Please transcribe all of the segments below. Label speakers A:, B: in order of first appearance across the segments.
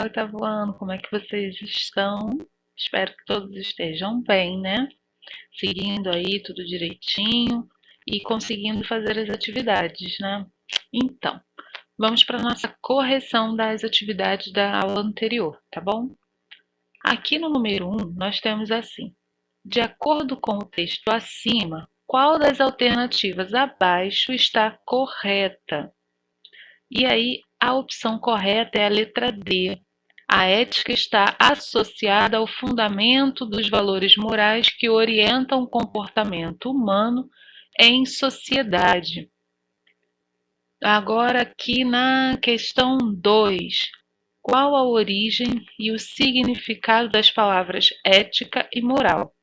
A: pessoal, Itavuano, como é que vocês estão? Espero que todos estejam bem, né? Seguindo aí tudo direitinho e conseguindo fazer as atividades, né? Então, vamos para a nossa correção das atividades da aula anterior, tá bom? Aqui no número 1, nós temos assim: de acordo com o texto acima, qual das alternativas abaixo está correta? E aí, a opção correta é a letra D. A ética está associada ao fundamento dos valores morais que orientam o comportamento humano em sociedade. Agora, aqui na questão 2, qual a origem e o significado das palavras ética e moral?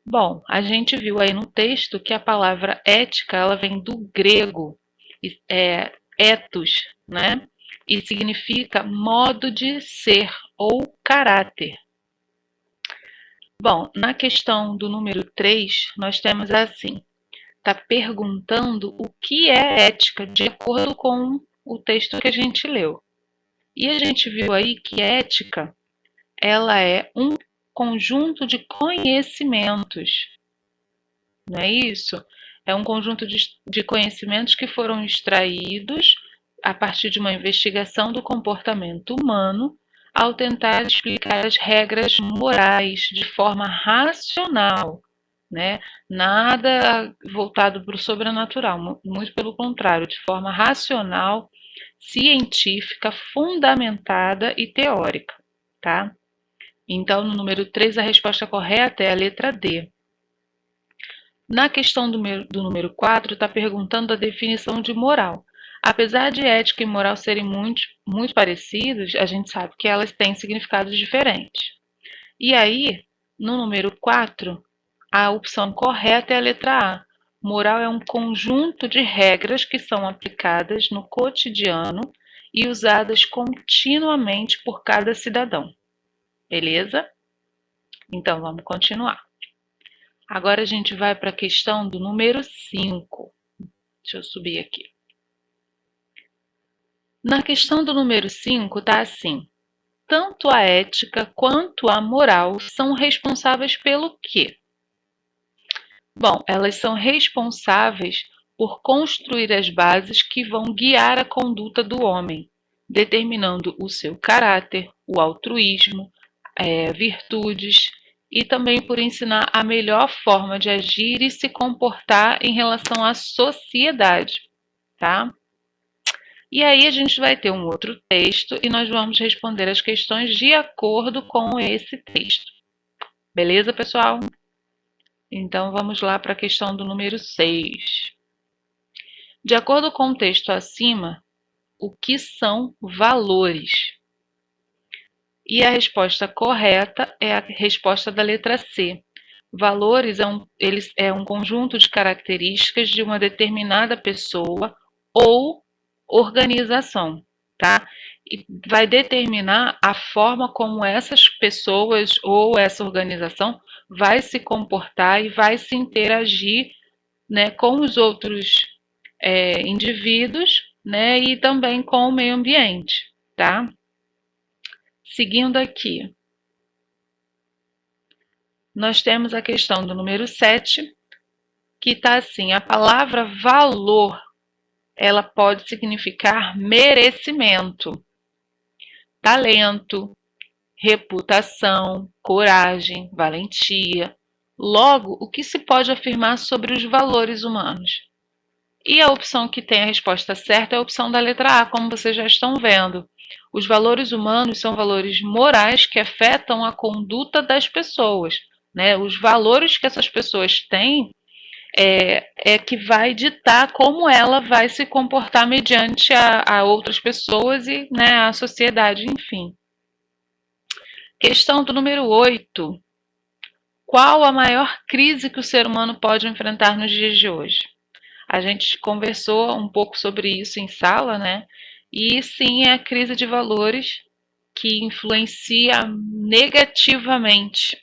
A: Bom, a gente viu aí no texto que a palavra ética ela vem do grego, ethos, né? E significa modo de ser ou caráter. Bom, na questão do número 3, nós temos assim: está perguntando o que é ética de acordo com o texto que a gente leu. E a gente viu aí que ética ela é um conjunto de conhecimentos, não é isso? É um conjunto de conhecimentos que foram extraídos a partir de uma investigação do comportamento humano ao tentar explicar as regras morais de forma racional, né? Nada voltado para o sobrenatural, muito pelo contrário, de forma racional, científica, fundamentada e teórica, tá? Então, no número 3, a resposta correta é a letra D. Na questão do número 4, está perguntando a definição de moral. Apesar de ética e moral serem muito parecidos, a gente sabe que elas têm significados diferentes. E aí, no número 4, a opção correta é a letra A. Moral é um conjunto de regras que são aplicadas no cotidiano e usadas continuamente por cada cidadão. Beleza? Então, vamos continuar. Agora a gente vai para a questão do número 5. Deixa eu subir aqui. Na questão do número 5 está assim: tanto a ética quanto a moral são responsáveis pelo quê? Bom, elas são responsáveis por construir as bases que vão guiar a conduta do homem, determinando o seu caráter, o altruísmo, virtudes, e também por ensinar a melhor forma de agir e se comportar em relação à sociedade, tá? E aí a gente vai ter um outro texto e nós vamos responder as questões de acordo com esse texto. Beleza, pessoal? Então vamos lá para a questão do número 6. De acordo com o texto acima, o que são valores? E a resposta correta é a resposta da letra C. Valores é um conjunto de características de uma determinada pessoa ou organização, tá? E vai determinar a forma como essas pessoas ou essa organização vai se comportar e vai se interagir, né, com os outros indivíduos, né, e também com o meio ambiente, tá? Seguindo aqui, nós temos a questão do número 7, que está assim: a palavra valor, ela pode significar merecimento, talento, reputação, coragem, valentia. Logo, o que se pode afirmar sobre os valores humanos? E a opção que tem a resposta certa é a opção da letra A, como vocês já estão vendo. Os valores humanos são valores morais que afetam a conduta das pessoas, né? Os valores que essas pessoas têm que vai ditar como ela vai se comportar mediante a outras pessoas e, né, a sociedade, enfim. Questão do número 8. Qual a maior crise que o ser humano pode enfrentar nos dias de hoje? A gente conversou um pouco sobre isso em sala, né? E sim, é a crise de valores que influencia negativamente,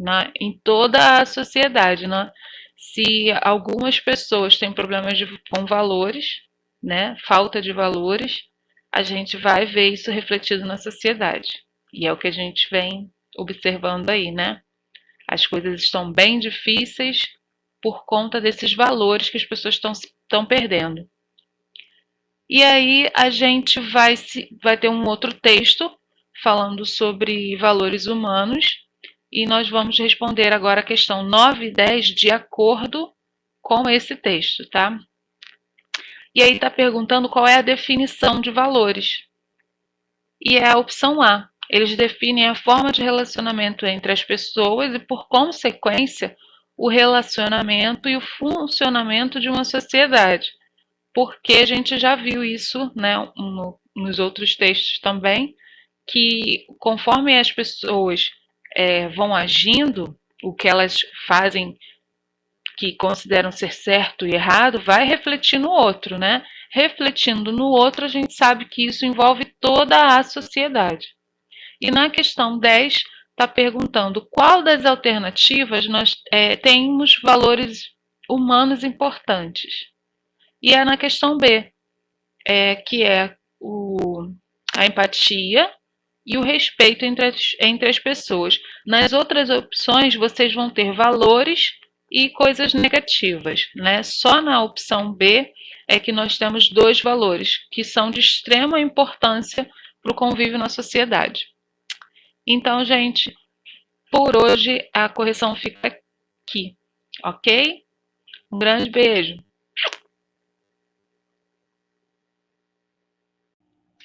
A: né, em toda a sociedade, né? Se algumas pessoas têm problemas com valores, né, falta de valores, a gente vai ver isso refletido na sociedade. E é o que a gente vem observando aí, né? As coisas estão bem difíceis por conta desses valores que as pessoas estão perdendo. E aí a gente vai ter um outro texto falando sobre valores humanos e nós vamos responder agora a questão 9 e 10 de acordo com esse texto, tá? E aí está perguntando qual é a definição de valores. E é a opção A. Eles definem a forma de relacionamento entre as pessoas e, por consequência, o relacionamento e o funcionamento de uma sociedade. Porque a gente já viu isso, né, nos outros textos também, que conforme as pessoas vão agindo, o que elas fazem que consideram ser certo e errado, vai refletir no outro, né? Refletindo no outro, a gente sabe que isso envolve toda a sociedade. E na questão 10, está perguntando qual das alternativas nós temos valores humanos importantes. E é na questão B, que é a empatia e o respeito entre as pessoas. Nas outras opções, vocês vão ter valores e coisas negativas, né? Só na opção B é que nós temos 2 valores que são de extrema importância para o convívio na sociedade. Então, gente, por hoje a correção fica aqui, ok? Um grande beijo.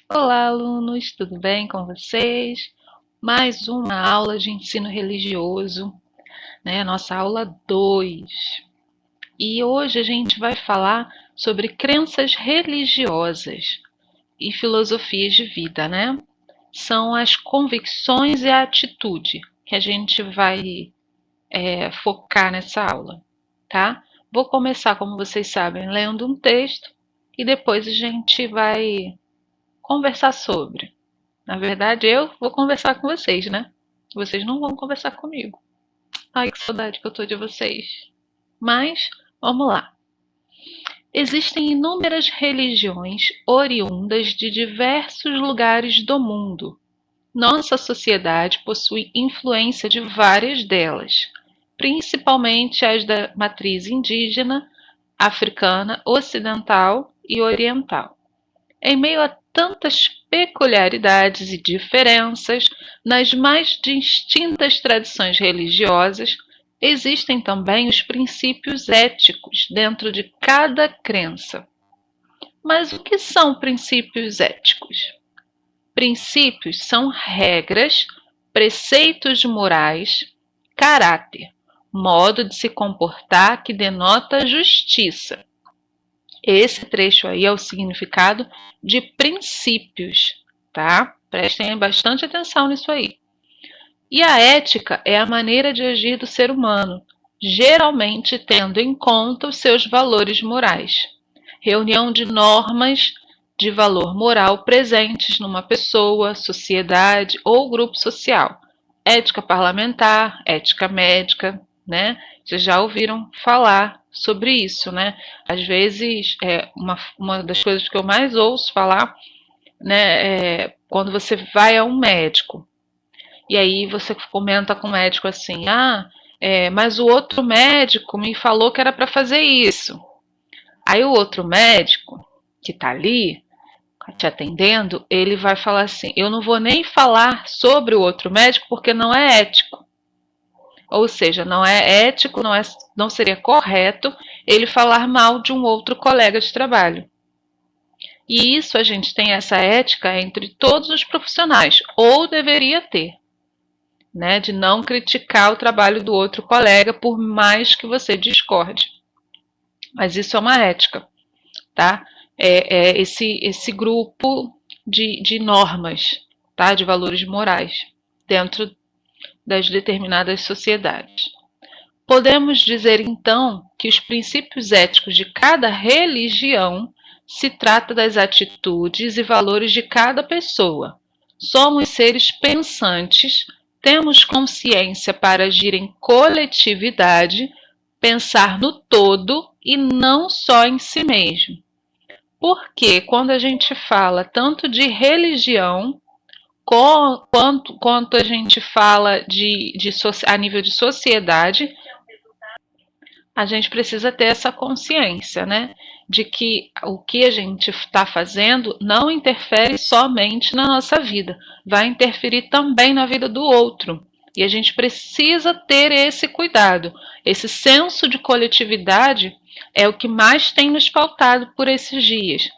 A: Olá, alunos, tudo bem com vocês? Mais uma aula de ensino religioso, né? Nossa aula 2. E hoje a gente vai falar sobre crenças religiosas e filosofias de vida, né? São as convicções e a atitude que a gente vai focar nessa aula, tá? Vou começar, como vocês sabem, lendo um texto e depois a gente vai conversar sobre. Na verdade, eu vou conversar com vocês, né? Vocês não vão conversar comigo. Ai, que saudade que eu tô de vocês. Mas, vamos lá. Existem inúmeras religiões oriundas de diversos lugares do mundo. Nossa sociedade possui influência de várias delas, principalmente as da matriz indígena, africana, ocidental e oriental. Em meio a tantas peculiaridades e diferenças nas mais distintas tradições religiosas, existem também os princípios éticos dentro de cada crença. Mas o que são princípios éticos? Princípios são regras, preceitos morais, caráter, modo de se comportar que denota justiça. Esse trecho aí é o significado de princípios, tá? Prestem bastante atenção nisso aí. E a ética é a maneira de agir do ser humano, geralmente tendo em conta os seus valores morais. Reunião de normas de valor moral presentes numa pessoa, sociedade ou grupo social. Ética parlamentar, ética médica, né? Vocês já ouviram falar sobre isso, né? Às vezes, uma das coisas que eu mais ouço falar, né, é quando você vai a um médico. E aí você comenta com o médico assim, mas o outro médico me falou que era para fazer isso. Aí o outro médico que está ali te atendendo, ele vai falar assim, eu não vou nem falar sobre o outro médico porque não é ético. Ou seja, não é ético, não seria correto ele falar mal de um outro colega de trabalho. E isso a gente tem essa ética entre todos os profissionais, ou deveria ter, né, de não criticar o trabalho do outro colega por mais que você discorde. Mas isso é uma ética, tá? Esse grupo de normas, tá? De valores morais dentro das determinadas sociedades. Podemos dizer, então, que os princípios éticos de cada religião se trata das atitudes e valores de cada pessoa. Somos seres pensantes, temos consciência para agir em coletividade, pensar no todo e não só em si mesmo. Porque quando a gente fala tanto de religião, quanto a gente fala a nível de sociedade, a gente precisa ter essa consciência, né? De que o que a gente está fazendo não interfere somente na nossa vida, vai interferir também na vida do outro. E a gente precisa ter esse cuidado. Esse senso de coletividade é o que mais tem nos faltado por esses dias.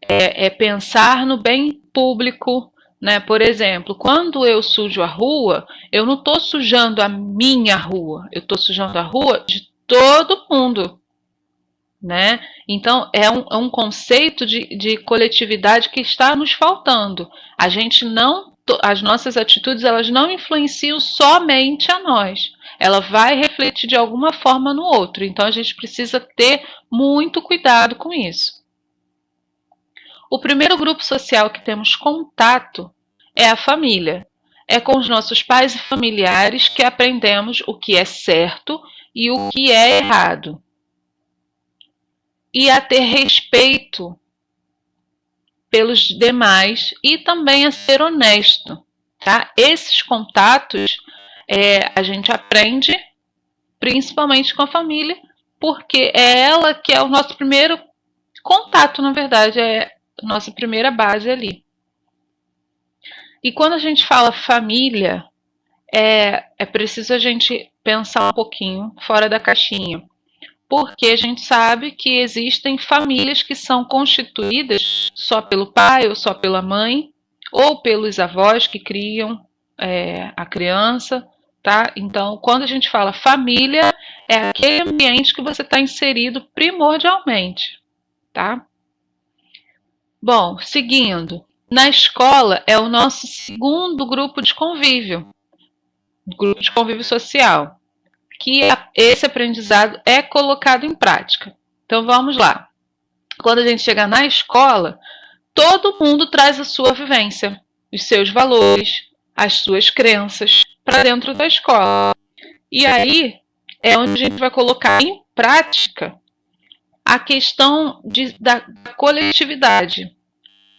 A: É pensar no bem público, né? Por exemplo, quando eu sujo a rua, eu não estou sujando a minha rua, eu estou sujando a rua de todo mundo, né? Então é um conceito de coletividade que está nos faltando. A gente não, as nossas atitudes elas não influenciam somente a nós. Ela vai refletir de alguma forma no outro. Então a gente precisa ter muito cuidado com isso. O primeiro grupo social que temos contato é a família. É com os nossos pais e familiares que aprendemos o que é certo e o que é errado. E a ter respeito pelos demais e também a ser honesto. Tá? Esses contatos a gente aprende principalmente com a família, porque é ela que é o nosso primeiro contato, na verdade, é a nossa primeira base ali. E quando a gente fala família, é preciso a gente pensar um pouquinho fora da caixinha. Porque a gente sabe que existem famílias que são constituídas só pelo pai ou só pela mãe, ou pelos avós que criam a criança, tá? Então, quando a gente fala família, é aquele ambiente que você está inserido primordialmente, tá? Bom, seguindo, na escola é o nosso segundo grupo de convívio social, que esse aprendizado é colocado em prática. Então vamos lá. Quando a gente chega na escola, todo mundo traz a sua vivência, os seus valores, as suas crenças para dentro da escola. E aí é onde a gente vai colocar em prática a questão da coletividade.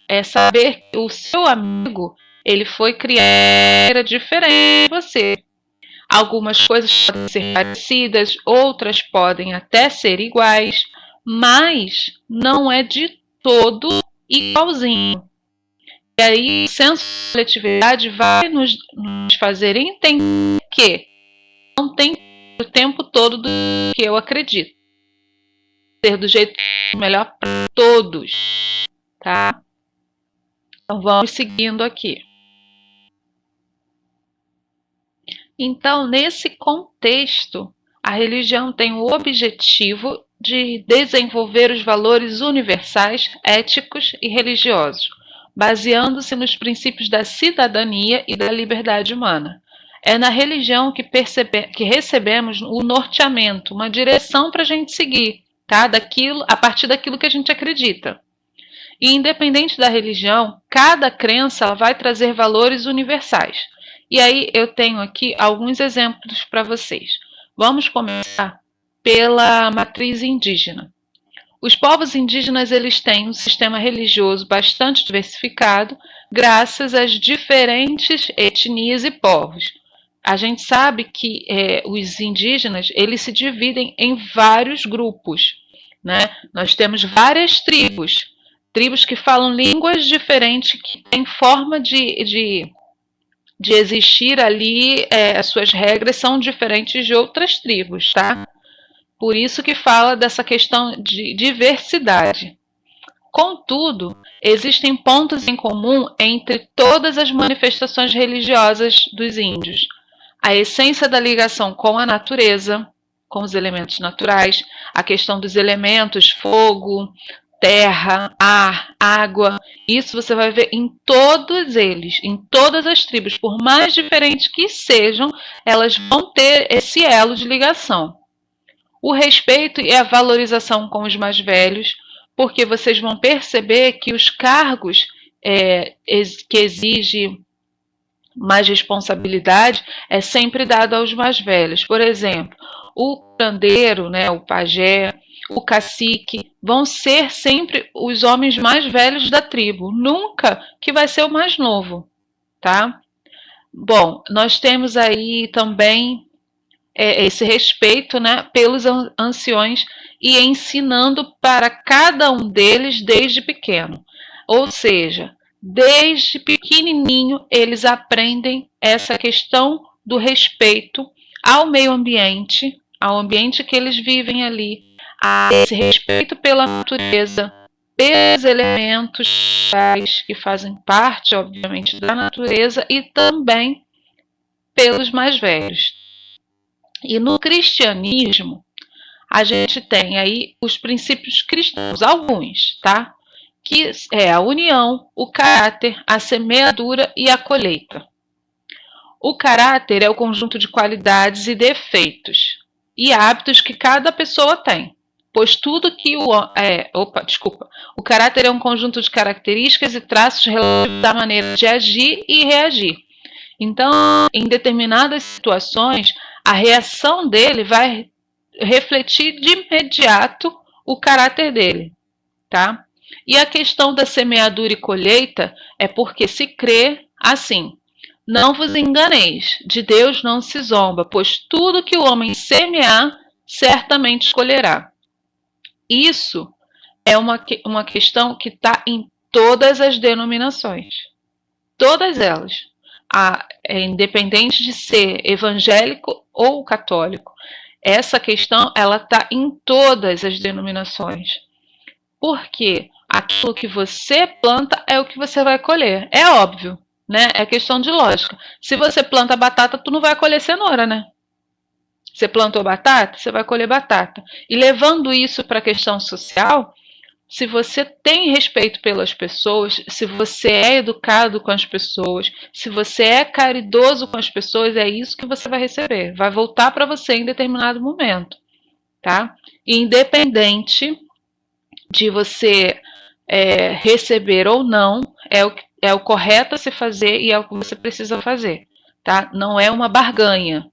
A: É saber que o seu amigo ele foi criado diferente de você. Algumas coisas podem ser parecidas, outras podem até ser iguais, mas não é de todo igualzinho. E aí, o senso de coletividade vai nos fazer entender que não tem o tempo todo do que eu acredito. Ser do jeito melhor para todos, tá? Então, vamos seguindo aqui. Então, nesse contexto, a religião tem o objetivo de desenvolver os valores universais, éticos e religiosos, baseando-se nos princípios da cidadania e da liberdade humana. É na religião que recebemos o norteamento, uma direção para a gente seguir, tá? A partir daquilo que a gente acredita. E independente da religião, cada crença vai trazer valores universais. E aí eu tenho aqui alguns exemplos para vocês. Vamos começar pela matriz indígena. Os povos indígenas eles têm um sistema religioso bastante diversificado, graças às diferentes etnias e povos. A gente sabe que os indígenas eles se dividem em vários grupos, né? Nós temos várias tribos que falam línguas diferentes, que têm forma de existir ali, as suas regras são diferentes de outras tribos, tá? Por isso que fala dessa questão de diversidade. Contudo, existem pontos em comum entre todas as manifestações religiosas dos índios. A essência da ligação com a natureza, com os elementos naturais, a questão dos elementos, fogo, terra, ar, água, isso você vai ver em todos eles, em todas as tribos, por mais diferentes que sejam, elas vão ter esse elo de ligação. O respeito e a valorização com os mais velhos, porque vocês vão perceber que os cargos que exigem mais responsabilidade é sempre dado aos mais velhos. Por exemplo, o curandeiro, né, o pajé, o cacique, vão ser sempre os homens mais velhos da tribo, nunca que vai ser o mais novo, tá? Bom, nós temos aí também esse respeito, né, pelos anciões e ensinando para cada um deles desde pequeno. Ou seja, desde pequenininho eles aprendem essa questão do respeito ao meio ambiente, ao ambiente que eles vivem ali, a esse respeito pela natureza, pelos elementos que fazem parte, obviamente, da natureza e também pelos mais velhos. E no cristianismo, a gente tem aí os princípios cristãos, alguns, tá? Que é a união, o caráter, a semeadura e a colheita. O caráter é o conjunto de qualidades e defeitos e hábitos que cada pessoa tem, pois tudo que o caráter é um conjunto de características e traços relativos à maneira de agir e reagir. Então, em determinadas situações, a reação dele vai refletir de imediato o caráter dele, tá? E a questão da semeadura e colheita é porque se crê assim: não vos enganeis, de Deus não se zomba, pois tudo que o homem semear, certamente colherá. Isso é uma questão que está em todas as denominações, todas elas. Independente de ser evangélico ou católico, essa questão ela está em todas as denominações. Porque aquilo que você planta é o que você vai colher. É óbvio, né? É questão de lógica. Se você planta batata, tu não vai colher cenoura, né? Você plantou batata, você vai colher batata. E levando isso para a questão social, se você tem respeito pelas pessoas, se você é educado com as pessoas, se você é caridoso com as pessoas, é isso que você vai receber. Vai voltar para você em determinado momento, tá? Independente de você receber ou não, é o correto a se fazer e é o que você precisa fazer, tá? Não é uma barganha,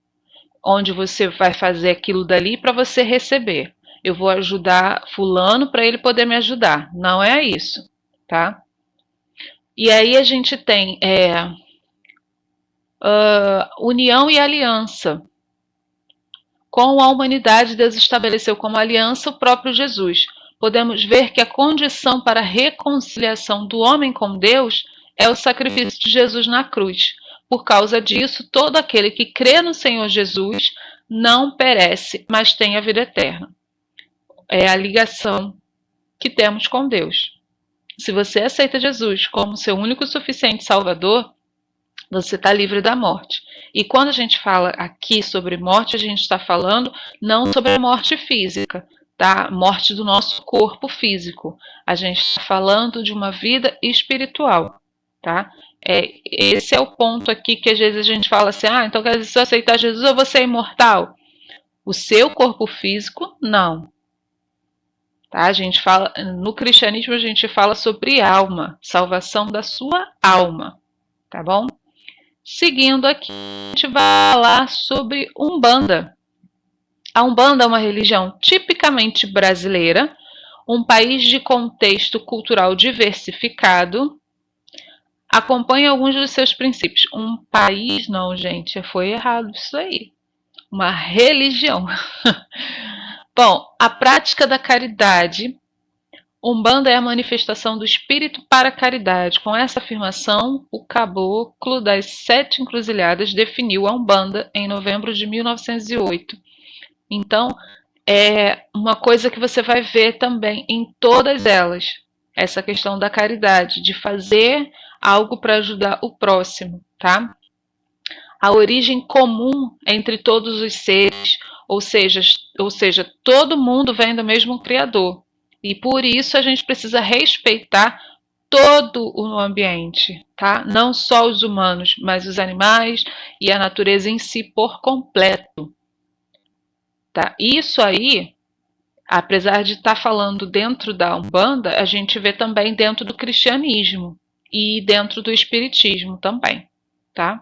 A: onde você vai fazer aquilo dali para você receber. Eu vou ajudar fulano para ele poder me ajudar. Não é isso, tá? E aí a gente tem união e aliança. Com a humanidade, Deus estabeleceu como aliança o próprio Jesus. Podemos ver que a condição para a reconciliação do homem com Deus é o sacrifício de Jesus na cruz. Por causa disso, todo aquele que crê no Senhor Jesus não perece, mas tem a vida eterna. É a ligação que temos com Deus. Se você aceita Jesus como seu único e suficiente Salvador, você está livre da morte. E quando a gente fala aqui sobre morte, a gente está falando não sobre a morte física, tá? Morte do nosso corpo físico. A gente está falando de uma vida espiritual, tá? Esse é o ponto aqui que às vezes a gente fala assim: então quer dizer, se eu aceitar Jesus eu vou ser imortal? O seu corpo físico, não. Tá? A gente fala, no cristianismo a gente fala sobre alma, salvação da sua alma, tá bom? Seguindo aqui, a gente vai falar sobre Umbanda. A Umbanda é uma religião tipicamente brasileira, um país de contexto cultural diversificado. Acompanha alguns dos seus princípios. Um país, não, gente, foi errado isso aí. Uma religião. Bom, a prática da caridade. Umbanda é a manifestação do espírito para a caridade. Com essa afirmação, o caboclo das 7 encruzilhadas definiu a Umbanda em novembro de 1908. Então, é uma coisa que você vai ver também em todas elas, essa questão da caridade, de fazer algo para ajudar o próximo, tá? A origem comum entre todos os seres, ou seja, todo mundo vem do mesmo Criador. E por isso a gente precisa respeitar todo o ambiente, tá? Não só os humanos, mas os animais e a natureza em si por completo. Tá? Isso aí, apesar de estar falando dentro da Umbanda, a gente vê também dentro do cristianismo e dentro do espiritismo também, tá?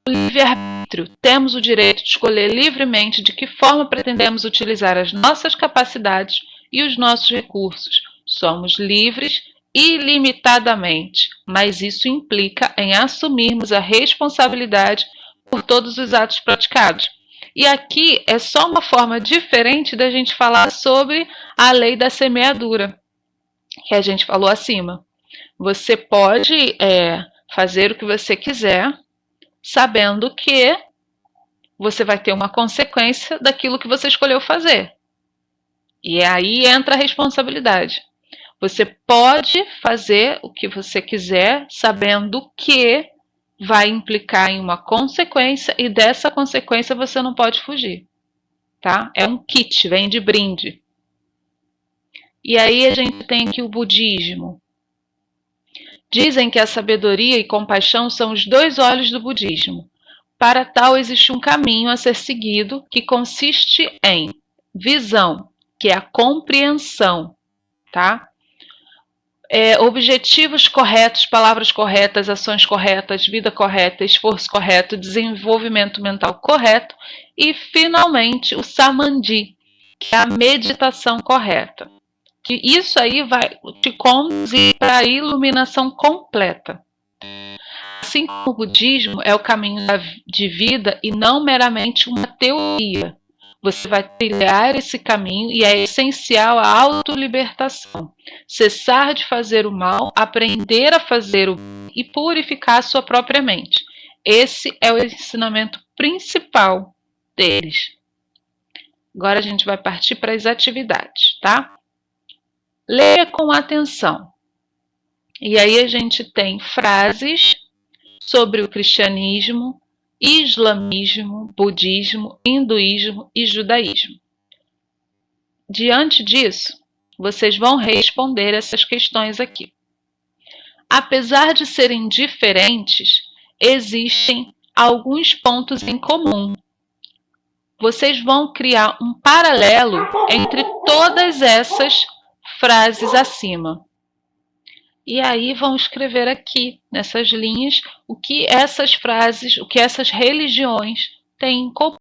A: livre-arbítrio. Temos o direito de escolher livremente de que forma pretendemos utilizar as nossas capacidades e os nossos recursos. Somos livres ilimitadamente, mas isso implica em assumirmos a responsabilidade por todos os atos praticados. E aqui é só uma forma diferente da gente falar sobre a lei da semeadura, que a gente falou acima. Você pode fazer o que você quiser, sabendo que você vai ter uma consequência daquilo que você escolheu fazer. E aí entra a responsabilidade. Você pode fazer o que você quiser, sabendo que vai implicar em uma consequência e dessa consequência você não pode fugir. Tá? É um kit, vem de brinde. E aí a gente tem aqui o budismo. Dizem que a sabedoria e compaixão são os dois olhos do budismo. Para tal, existe um caminho a ser seguido que consiste em visão, que é a compreensão, tá? Objetivos corretos, palavras corretas, ações corretas, vida correta, esforço correto, desenvolvimento mental correto e, finalmente, o samadhi, que é a meditação correta. Que isso aí vai te conduzir para a iluminação completa. Assim como o budismo é o caminho de vida e não meramente uma teoria. Você vai trilhar esse caminho e é essencial a autolibertação. Cessar de fazer o mal, aprender a fazer o bem e purificar a sua própria mente. Esse é o ensinamento principal deles. Agora a gente vai partir para as atividades, tá? Leia com atenção. E aí a gente tem frases sobre o cristianismo, islamismo, budismo, hinduísmo e judaísmo. Diante disso, vocês vão responder essas questões aqui. Apesar de serem diferentes, existem alguns pontos em comum. Vocês vão criar um paralelo entre todas essas frases acima. E aí vão escrever aqui, nessas linhas, o que essas frases, o que essas religiões têm em comum.